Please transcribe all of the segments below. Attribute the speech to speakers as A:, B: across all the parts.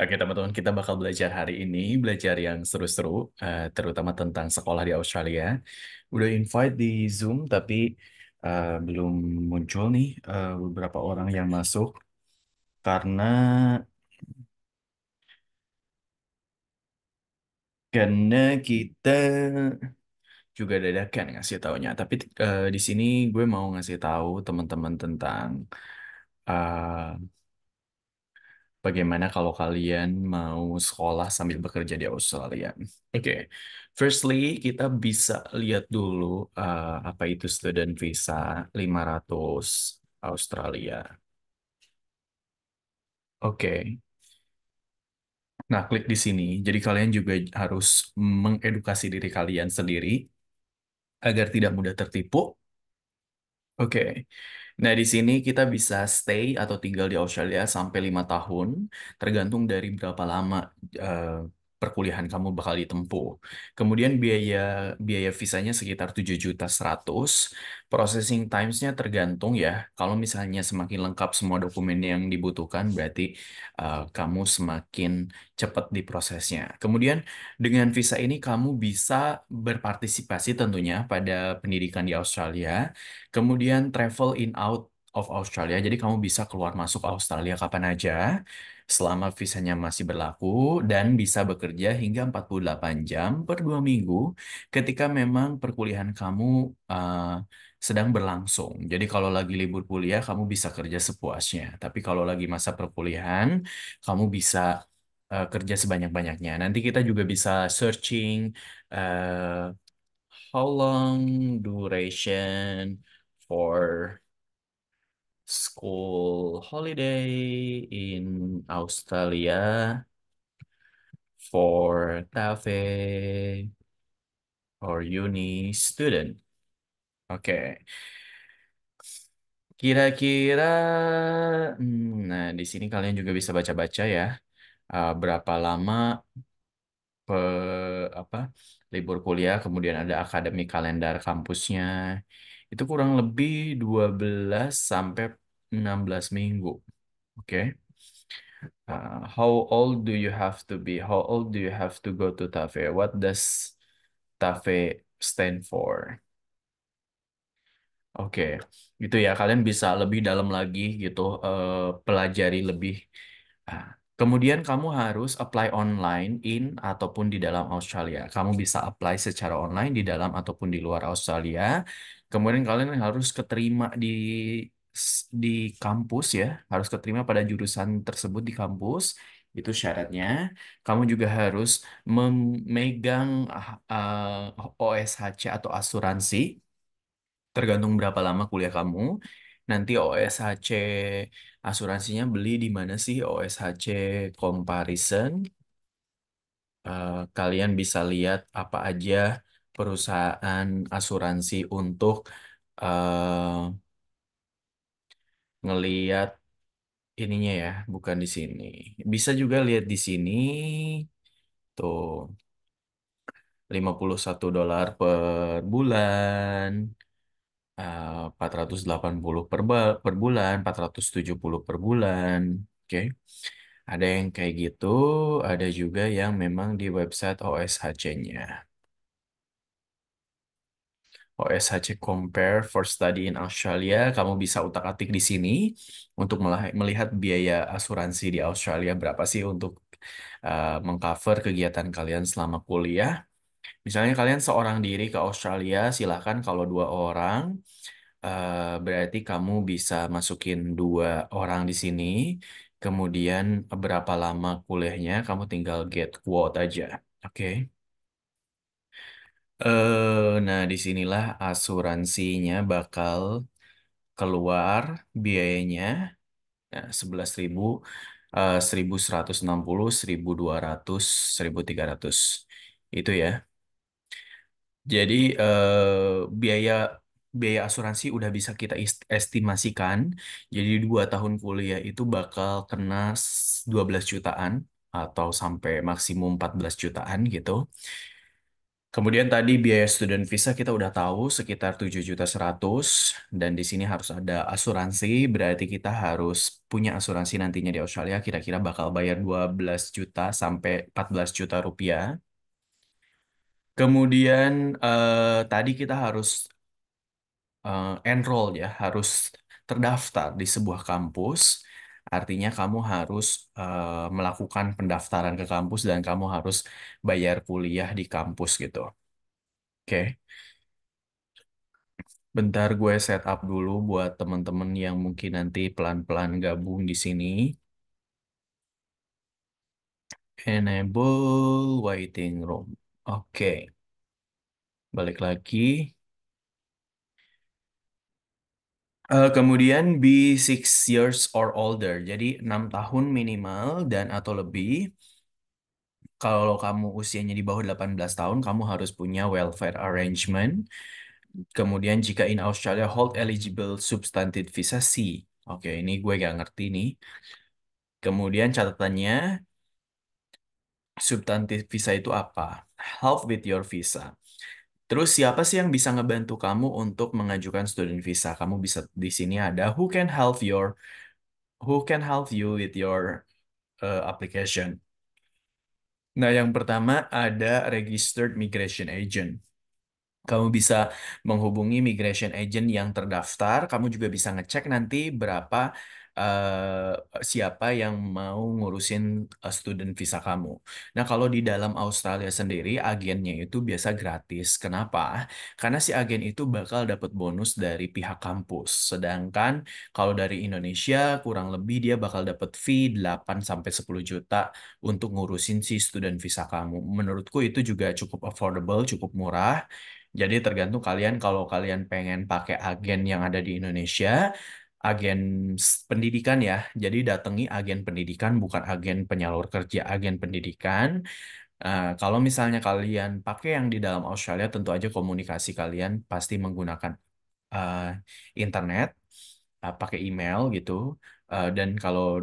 A: Oke, teman-teman, kita bakal belajar hari ini, belajar yang seru-seru, terutama tentang sekolah di Australia. Udah invite di Zoom, tapi belum muncul nih beberapa orang yang masuk karena karena kita juga dadakan ngasih taunya. Tapi di sini gue mau ngasih tahu teman-teman tentang eh, bagaimana kalau kalian mau sekolah sambil bekerja di Australia? Oke, firstly kita bisa lihat dulu apa itu student visa 500 Australia. Oke, nah klik di sini. Jadi kalian juga harus mengedukasi diri kalian sendiri agar tidak mudah tertipu. Oke, nah di sini kita bisa stay atau tinggal di Australia sampai 5 tahun, tergantung dari berapa lama eh, perkuliahan kamu bakal ditempuh. Kemudian biaya biaya visanya sekitar 7.100.000. Processing times-nya tergantung ya. Kalau misalnya semakin lengkap semua dokumen yang dibutuhkan, berarti kamu semakin cepat diprosesnya. Kemudian dengan visa ini kamu bisa berpartisipasi tentunya pada pendidikan di Australia. Kemudian travel in out of Australia. Jadi kamu bisa keluar masuk Australia kapan aja selama visanya masih berlaku dan bisa bekerja hingga 48 jam per 2 minggu ketika memang perkuliahan kamu sedang berlangsung. Jadi kalau lagi libur kuliah kamu bisa kerja sepuasnya. Tapi kalau lagi masa perkuliahan kamu bisa kerja sebanyak-banyaknya. Nanti kita juga bisa searching eh, how long duration for school holiday in Australia for TAFE or uni student? Oke, kira-kira, nah di sini kalian juga bisa baca-baca ya, berapa lama pe, apa libur kuliah, kemudian ada akademik kalender kampusnya. Itu kurang lebih 12 sampai 16 minggu. Oke. How old do you have to be? How old do you have to go to TAFE? What does TAFE stand for? Oke, gitu ya. Kalian bisa lebih dalam lagi gitu, pelajari lebih. Ah, Kemudian kamu harus apply online in ataupun di dalam Australia. Kamu bisa apply secara online di dalam ataupun di luar Australia. Kemudian kalian harus keterima di kampus ya, harus keterima pada jurusan tersebut di kampus. Itu syaratnya. Kamu juga harus memegang OSHC atau asuransi tergantung berapa lama kuliah kamu. Nanti OSHC asuransinya beli di mana sih? OSHC comparison. Kalian bisa lihat apa aja perusahaan asuransi untuk eh, ngeliat ininya ya, bukan di sini. Bisa juga lihat di sini tuh $51 per bulan. 480 per bulan, 470 per bulan. Oke. Ada yang kayak gitu, ada juga yang memang di website OSHC-nya. OSHC Compare for Study in Australia, kamu bisa utak-atik di sini untuk melihat biaya asuransi di Australia berapa sih untuk mengcover kegiatan kalian selama kuliah. Misalnya kalian seorang diri ke Australia, silahkan kalau 2 orang. Berarti kamu bisa masukin 2 orang di sini. Kemudian berapa lama kuliahnya, kamu tinggal get quote aja. Oke. Nah, disinilah asuransinya bakal keluar biayanya. Nah, 11.000, 1.160, 1.200, 1.300. Itu ya. Jadi biaya biaya asuransi udah bisa kita estimasikan. Jadi 2 tahun kuliah itu bakal kena 12 jutaan atau sampai maksimum 14 jutaan gitu. Kemudian tadi biaya student visa kita udah tahu sekitar 7.100.000 dan di sini harus ada asuransi, berarti kita harus punya asuransi nantinya di Australia kira-kira bakal bayar 12 juta sampai 14 juta rupiah. Kemudian tadi kita harus enroll ya, harus terdaftar di sebuah kampus. Artinya kamu harus melakukan pendaftaran ke kampus dan kamu harus bayar kuliah di kampus gitu. Oke. Bentar gue setup dulu buat temen-temen yang mungkin nanti pelan-pelan gabung di sini. Enable waiting room. Oke, balik lagi. Kemudian be 6 years or older. Jadi 6 tahun minimal dan atau lebih. Kalau kamu usianya di bawah 18 tahun, kamu harus punya welfare arrangement. Kemudian jika in Australia hold eligible substantive visa C. Oke, ini gue gak ngerti nih. Kemudian catatannya, substantive visa itu apa? Help with your visa. Terus siapa sih yang bisa ngebantu kamu untuk mengajukan student visa? Kamu bisa di sini ada who can help you with your application. Nah, yang pertama ada registered migration agent. Kamu bisa menghubungi migration agent yang terdaftar. Kamu juga bisa ngecek nanti berapa siapa yang mau ngurusin student visa kamu. Nah, kalau di dalam Australia sendiri, agennya itu biasa gratis. Kenapa? Karena si agen itu bakal dapat bonus dari pihak kampus. Sedangkan kalau dari Indonesia, kurang lebih dia bakal dapat fee 8 sampai 10 juta untuk ngurusin si student visa kamu. Menurutku itu juga cukup affordable, cukup murah. Jadi tergantung kalian kalau kalian pengen pakai agen yang ada di Indonesia, agen pendidikan ya. Jadi datangi agen pendidikan bukan agen penyalur kerja, agen pendidikan. Kalau misalnya kalian pakai yang di dalam Australia, tentu aja komunikasi kalian pasti menggunakan eh, internet, pakai email gitu. Dan kalau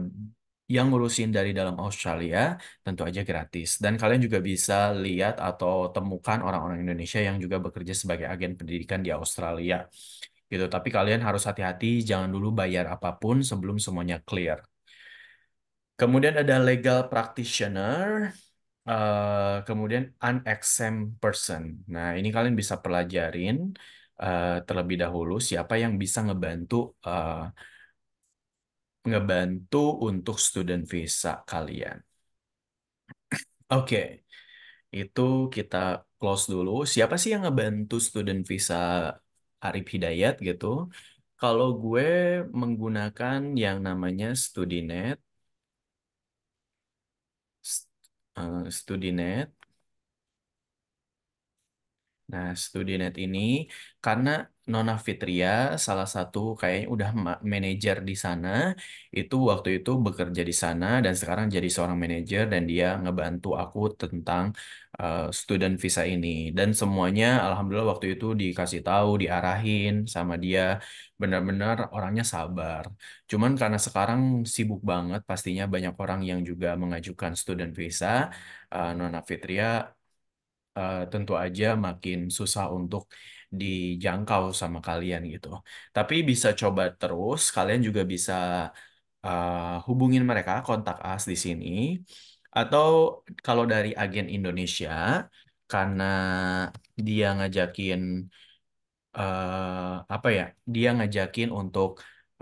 A: yang ngurusin dari dalam Australia, tentu aja gratis. Dan kalian juga bisa lihat atau temukan orang-orang Indonesia yang juga bekerja sebagai agen pendidikan di Australia. Gitu. Tapi kalian harus hati-hati, jangan dulu bayar apapun sebelum semuanya clear. Kemudian ada legal practitioner. Kemudian unexamined person. Nah, ini kalian bisa pelajarin terlebih dahulu siapa yang bisa ngebantu untuk student visa kalian. Oke, itu kita close dulu. Siapa sih yang ngebantu student visa Arif Hidayat gitu? Kalau gue menggunakan yang namanya Studinet, Studinet. Nah, Studinet ini karena Nona Fitria salah satu kayaknya udah manajer di sana, itu waktu itu bekerja di sana dan sekarang jadi seorang manajer dan dia ngebantu aku tentang student visa ini dan semuanya alhamdulillah waktu itu dikasih tahu, diarahin sama dia, benar-benar orangnya sabar. Cuman karena sekarang sibuk banget, pastinya banyak orang yang juga mengajukan student visa, Nona Fitria tentu aja makin susah untuk dijangkau sama kalian gitu. Tapi bisa coba terus, kalian juga bisa hubungin mereka, kontak us di sini. Atau kalau dari agen Indonesia, karena dia ngajakin apa ya? Dia ngajakin untuk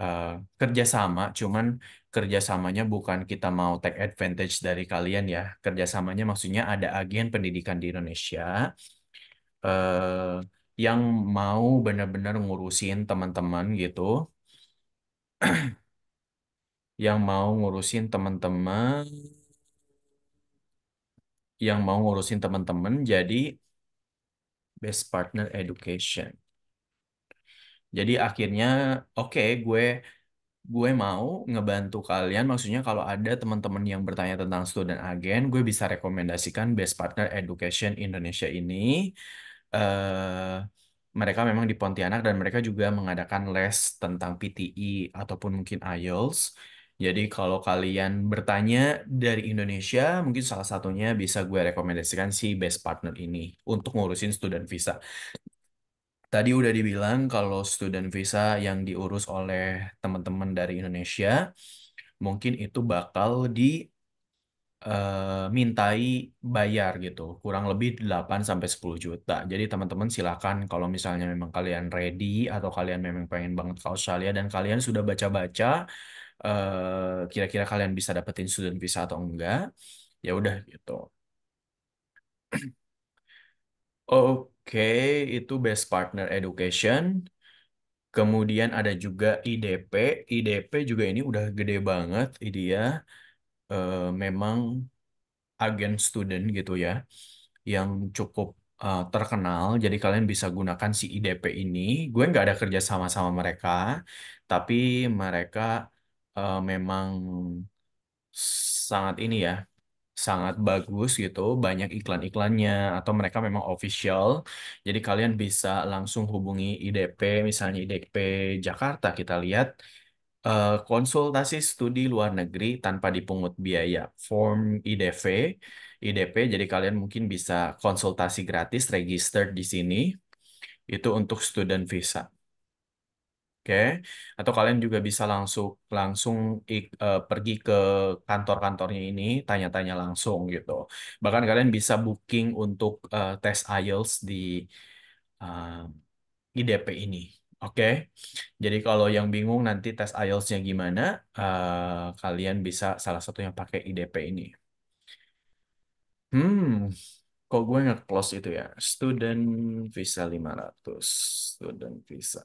A: eh, kerjasama, cuman kerjasamanya bukan kita mau take advantage dari kalian ya. Kerjasamanya maksudnya ada agen pendidikan di Indonesia eh, yang mau benar-benar ngurusin teman-teman gitu, yang mau ngurusin teman-teman, yang mau ngurusin teman-teman jadi best partner education. Jadi akhirnya oke, gue mau ngebantu kalian. Maksudnya kalau ada teman-teman yang bertanya tentang student agen, gue bisa rekomendasikan Best Partner Education Indonesia ini. eh Mereka memang di Pontianak dan mereka juga mengadakan les tentang PTE ataupun mungkin IELTS. Jadi kalau kalian bertanya dari Indonesia, mungkin salah satunya bisa gue rekomendasikan si Best Partner ini untuk ngurusin student visa. Tadi udah dibilang kalau student visa yang diurus oleh teman-teman dari Indonesia, mungkin itu bakal mintai bayar gitu, kurang lebih 8 sampai 10 juta. Jadi teman-teman silakan kalau misalnya memang kalian ready atau kalian memang pengen banget ke Australia dan kalian sudah baca-baca kira-kira kalian bisa dapetin student visa atau enggak, ya udah gitu. Oke, itu Best Partner Education. Kemudian ada juga IDP. IDP juga ini udah gede banget. Dia memang agen student gitu ya, yang cukup terkenal. Jadi kalian bisa gunakan si IDP ini. Gue nggak ada kerja sama mereka, tapi mereka memang sangat ini ya, sangat bagus gitu, banyak iklan-iklannya atau mereka memang official. Jadi kalian bisa langsung hubungi IDP, misalnya IDP Jakarta kita lihat konsultasi studi luar negeri tanpa dipungut biaya. Form IDV, IDP, jadi kalian mungkin bisa konsultasi gratis, register di sini, itu untuk student visa. Oke, atau kalian juga bisa langsung langsung pergi ke kantor-kantornya ini, tanya-tanya langsung gitu. Bahkan kalian bisa booking untuk tes IELTS di uh, IDP ini. Oke, jadi kalau yang bingung nanti tes IELTS-nya gimana, kalian bisa salah satunya pakai IDP ini. Hmm, kok gue nggak close itu ya? Student visa 500, student visa.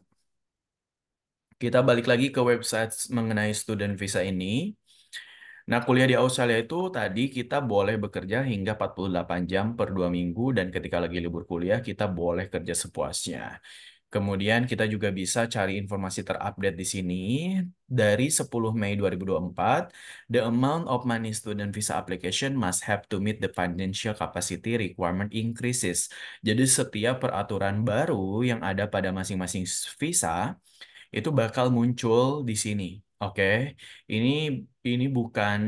A: Kita balik lagi ke website mengenai student visa ini. Nah, kuliah di Australia itu tadi kita boleh bekerja hingga 48 jam per 2 minggu dan ketika lagi libur kuliah kita boleh kerja sepuasnya. Kemudian kita juga bisa cari informasi terupdate di sini. Dari 10 Mei 2024, the amount of money student visa application must have to meet the financial capacity requirement increases. Jadi setiap peraturan baru yang ada pada masing-masing visa itu bakal muncul di sini. Oke, ini ini bukan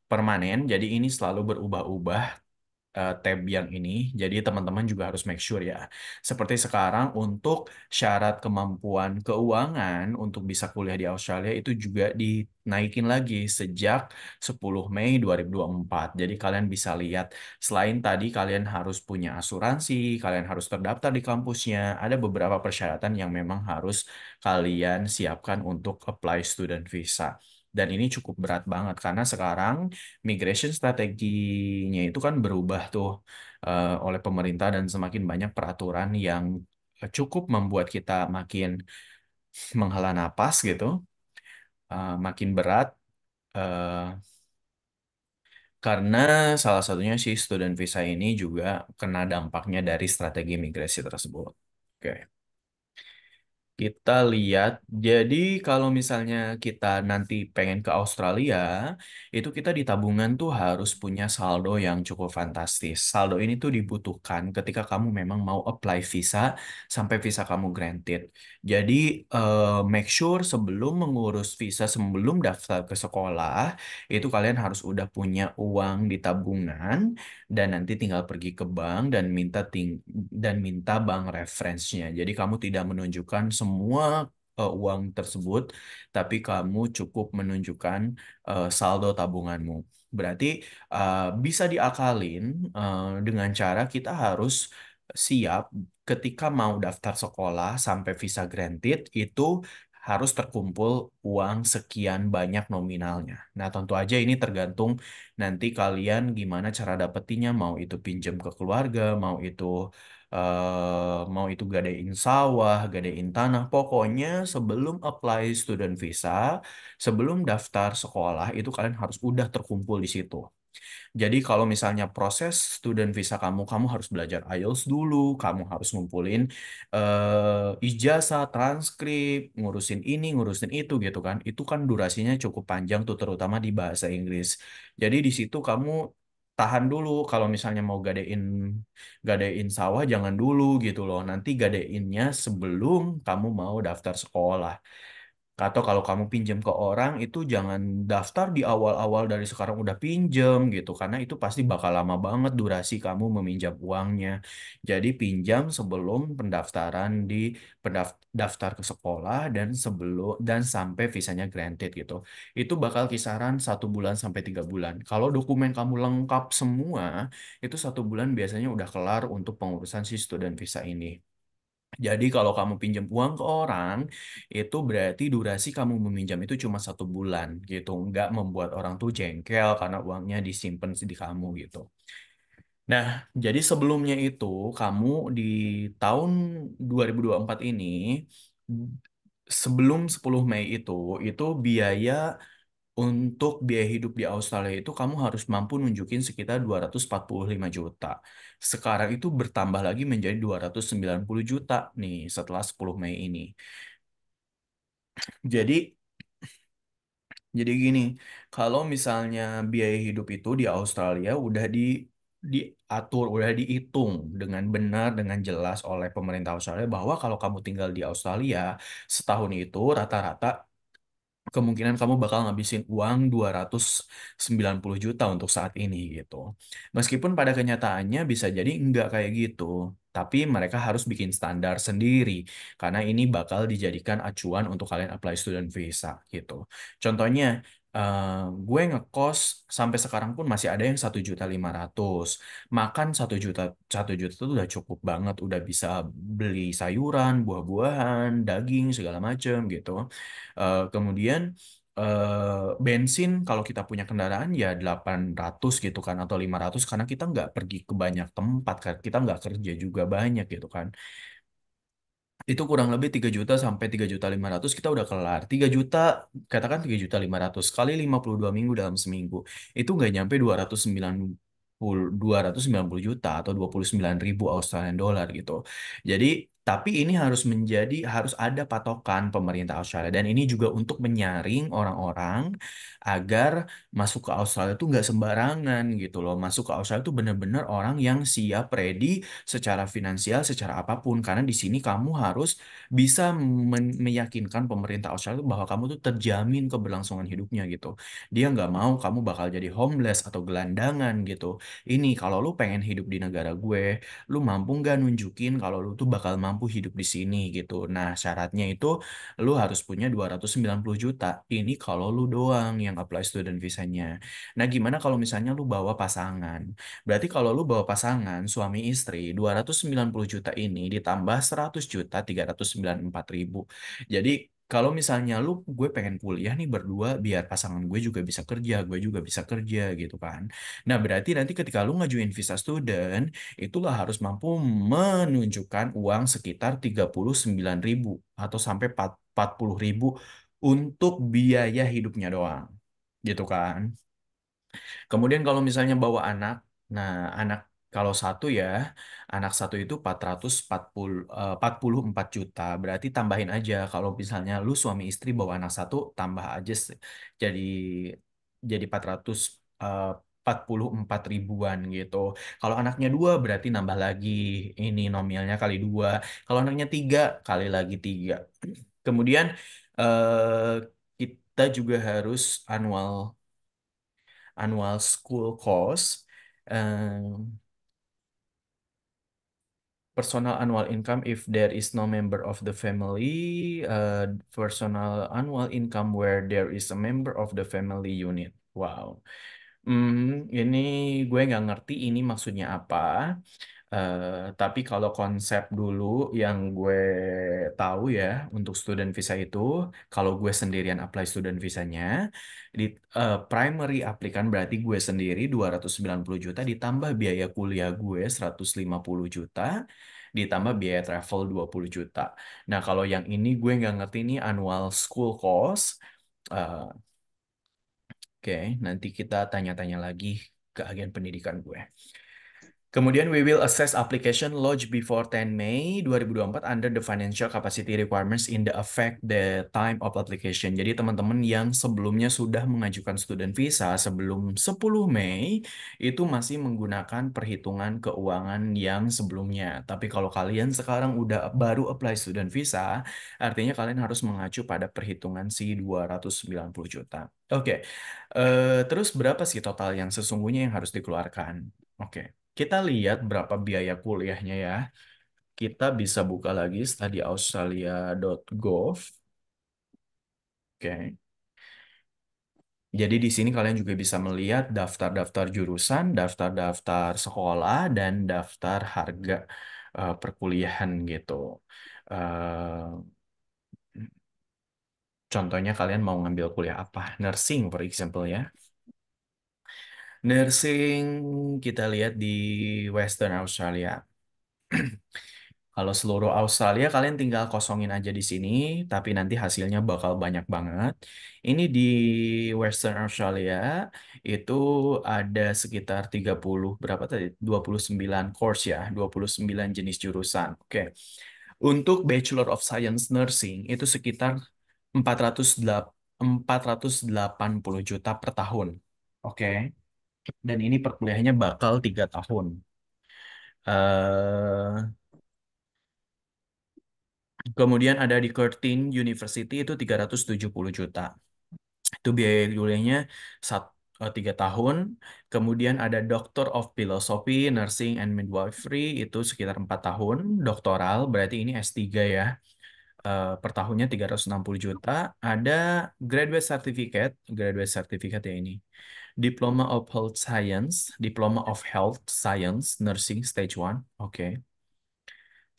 A: permanen, jadi ini selalu berubah-ubah tab yang ini. Jadi teman-teman juga harus make sure ya. Seperti sekarang untuk syarat kemampuan keuangan untuk bisa kuliah di Australia itu juga dinaikin lagi sejak 10 Mei 2024. Jadi kalian bisa lihat selain tadi kalian harus punya asuransi, kalian harus terdaftar di kampusnya, ada beberapa persyaratan yang memang harus kalian siapkan untuk apply student visa. Dan ini cukup berat banget karena sekarang migration strateginya itu kan berubah tuh oleh pemerintah dan semakin banyak peraturan yang cukup membuat kita makin menghela napas gitu, makin berat eh, karena salah satunya si student visa ini juga kena dampaknya dari strategi migrasi tersebut. Oke. Kita lihat, jadi kalau misalnya kita nanti pengen ke Australia, itu kita di tabungan tuh harus punya saldo yang cukup fantastis. Saldo ini tuh dibutuhkan ketika kamu memang mau apply visa sampai visa kamu granted. Jadi make sure sebelum mengurus visa, sebelum daftar ke sekolah, itu kalian harus udah punya uang di tabungan dan nanti tinggal pergi ke bank dan minta bank reference-nya. Jadi kamu tidak menunjukkan semua uang tersebut, tapi kamu cukup menunjukkan saldo tabunganmu. Berarti bisa diakalin dengan cara kita harus siap ketika mau daftar sekolah sampai visa granted itu harus terkumpul uang sekian banyak nominalnya. Nah, tentu aja ini tergantung nanti kalian gimana cara dapetinnya, mau itu pinjam ke keluarga, mau itu gadein sawah, gadein tanah, pokoknya sebelum apply student visa, sebelum daftar sekolah itu kalian harus udah terkumpul di situ. Jadi kalau misalnya proses student visa kamu harus belajar IELTS dulu, kamu harus ngumpulin ijazah, transkrip, ngurusin ini, ngurusin itu gitu kan. Itu kan durasinya cukup panjang tuh terutama di bahasa Inggris. Jadi di situ kamu tahan dulu kalau misalnya mau gadein sawah jangan dulu gitu loh. Nanti gadeinnya sebelum kamu mau daftar sekolah. Atau kalau kamu pinjam ke orang itu jangan daftar di awal-awal dari sekarang udah pinjam gitu, karena itu pasti bakal lama banget durasi kamu meminjam uangnya. Jadi pinjam sebelum pendaftaran di daftar ke sekolah dan sebelum dan sampai visanya granted gitu. Itu bakal kisaran 1 bulan sampai 3 bulan. Kalau dokumen kamu lengkap semua, itu 1 bulan biasanya udah kelar untuk pengurusan si student visa ini. Jadi kalau kamu pinjam uang ke orang, itu berarti durasi kamu meminjam itu cuma 1 bulan gitu. Nggak membuat orang tuh jengkel karena uangnya disimpan di kamu gitu. Nah, jadi sebelumnya itu kamu di tahun 2024 ini, sebelum 10 Mei itu biaya untuk biaya hidup di Australia itu kamu harus mampu nunjukin sekitar 245 juta. Sekarang itu bertambah lagi menjadi 290 juta nih setelah 10 Mei ini. Jadi jadi gini, kalau misalnya biaya hidup itu di Australia udah diatur, udah dihitung dengan benar, dengan jelas oleh pemerintah Australia bahwa kalau kamu tinggal di Australia setahun itu rata-rata kemungkinan kamu bakal ngabisin uang 290 juta untuk saat ini gitu. Meskipun pada kenyataannya bisa jadi enggak kayak gitu, tapi mereka harus bikin standar sendiri karena ini bakal dijadikan acuan untuk kalian apply student visa gitu. Contohnya, gue ngekos sampai sekarang pun masih ada yang 1,5 juta. Makan 1 juta itu udah cukup banget, udah bisa beli sayuran, buah-buahan, daging segala macem gitu. Kemudian bensin kalau kita punya kendaraan ya 800 gitu kan atau 500 karena kita nggak pergi ke banyak tempat kan, kita nggak kerja juga banyak gitu kan. Itu kurang lebih 3 juta sampai 3,5 juta kita udah kelar. 3 juta, katakan 3,5 juta kali 52 minggu dalam seminggu. Itu nggak nyampe 290 juta atau 29 ribu Australian dollar gitu. Jadi, tapi ini harus ada patokan pemerintah Australia. Dan ini juga untuk menyaring orang-orang agar masuk ke Australia itu nggak sembarangan gitu loh. Masuk ke Australia itu benar-benar orang yang siap, ready, secara finansial, secara apapun. Karena di sini kamu harus bisa meyakinkan pemerintah Australia bahwa kamu tuh terjamin keberlangsungan hidupnya gitu. Dia nggak mau kamu bakal jadi homeless atau gelandangan gitu. Ini kalau lu pengen hidup di negara gue, lu mampu nggak nunjukin kalau lu tuh bakal mampu hidup di sini gitu. Nah, syaratnya itu lu harus punya 290 juta. Ini kalau lu doang yang apply student visanya. Nah, gimana kalau misalnya lu bawa pasangan? Berarti kalau lu bawa pasangan, suami istri, 290 juta ini ditambah 100 juta, 394 ribu. Jadi kalau misalnya gue pengen kuliah nih berdua biar pasangan gue juga bisa kerja, gue juga bisa kerja gitu kan. Nah berarti nanti ketika lu ngajuin visa student, itulah harus mampu menunjukkan uang sekitar 39 ribu atau sampai 40 ribu untuk biaya hidupnya doang. Gitu kan. Kemudian kalau misalnya bawa anak, nah anak kalau satu ya, anak satu itu 44 juta. Berarti tambahin aja kalau misalnya lu suami istri bawa anak satu, tambah aja jadi 444 ribuan gitu. Kalau anaknya dua berarti nambah lagi ini nominalnya kali dua. Kalau anaknya tiga kali lagi tiga. Kemudian eh, kita juga harus annual school cost, personal annual income if there is no member of the family, personal annual income where there is a member of the family unit. Wow. Ini gue nggak ngerti ini maksudnya apa. Tapi kalau konsep dulu yang gue tahu ya untuk student visa itu, kalau gue sendirian apply student visanya, di primary aplikan berarti gue sendiri 290 juta ditambah biaya kuliah gue 150 juta, ditambah biaya travel 20 juta. Nah kalau yang ini gue nggak ngerti ini annual school cost. Eh, oke, nanti kita tanya-tanya lagi ke agen pendidikan gue. Kemudian we will assess application lodged before 10 Mei 2024 under the financial capacity requirements in the effect the time of application. Jadi teman-teman yang sebelumnya sudah mengajukan student visa sebelum 10 Mei itu masih menggunakan perhitungan keuangan yang sebelumnya. Tapi kalau kalian sekarang udah baru apply student visa, artinya kalian harus mengacu pada perhitungan si 290 juta. Oke. Terus berapa sih total yang sesungguhnya yang harus dikeluarkan? Oke. Kita lihat berapa biaya kuliahnya ya. Kita bisa buka lagi studyaustralia.gov. Oke. Jadi di sini kalian juga bisa melihat daftar-daftar jurusan, daftar-daftar sekolah, dan daftar harga perkuliahan gitu. Eh, Contohnya kalian mau ngambil kuliah apa? Nursing, for example ya. Nursing kita lihat di Western Australia. Kalau seluruh Australia kalian tinggal kosongin aja di sini, tapi nanti hasilnya bakal banyak banget. Ini di Western Australia itu ada sekitar 30 berapa tadi? 29 course ya, 29 jenis jurusan. Oke. Untuk Bachelor of Science Nursing itu sekitar 480 juta per tahun. Oke. Dan ini perkuliahannya bakal 3 tahun. eh Kemudian ada di Curtin University itu 370 juta. Itu biaya kuliahnya 3 tahun. Kemudian ada Doctor of Philosophy, Nursing and Midwifery itu sekitar 4 tahun. Doktoral berarti ini S3 ya. Per tahunnya 360 juta. Ada graduate certificate ya ini. Diploma of Health Science, Diploma of Health Science, Nursing Stage 1. Oke.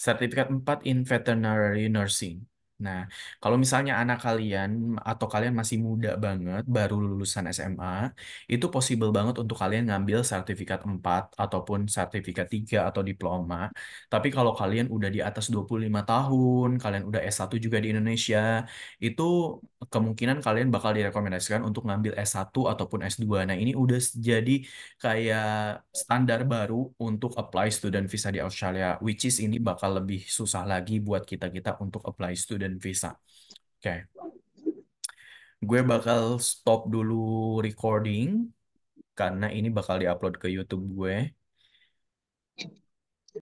A: Sertifikat 4 in Veterinary Nursing. Nah, kalau misalnya anak kalian atau kalian masih muda banget, baru lulusan SMA, itu possible banget untuk kalian ngambil sertifikat 4 ataupun sertifikat 3 atau diploma. Tapi kalau kalian udah di atas 25 tahun, kalian udah S1 juga di Indonesia, itu kemungkinan kalian bakal direkomendasikan untuk ngambil S1 ataupun S2. Nah, ini udah jadi kayak standar baru untuk apply student visa di Australia, which is ini bakal lebih susah lagi buat kita-kita untuk apply student visa. Oke, gue bakal stop dulu recording karena ini bakal diupload ke YouTube gue.